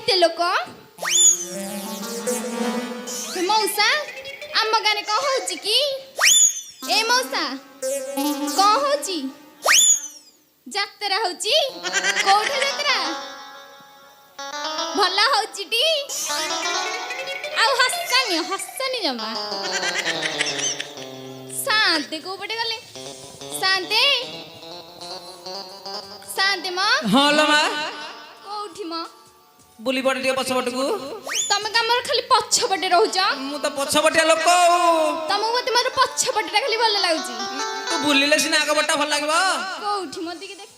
କେତେ ଲୋକ मौसा आम गाने कौन होची की ए मौसा कौन होची जात्रा होची कोठे जात्रा भला होची टी आउ हसनी जमा शांति को पटे गले शांति शांति मां हां लो मां कोठी मां बुली पड़े टिके पछपट को तमे कमर खाली पछपटे रहउछ मु तो पछपटिया लोक तमु मते मोर पछपटेटा खाली भल लागुची तू बुलिले सिना आग बट्टा भल लागबो कोठी मते के देख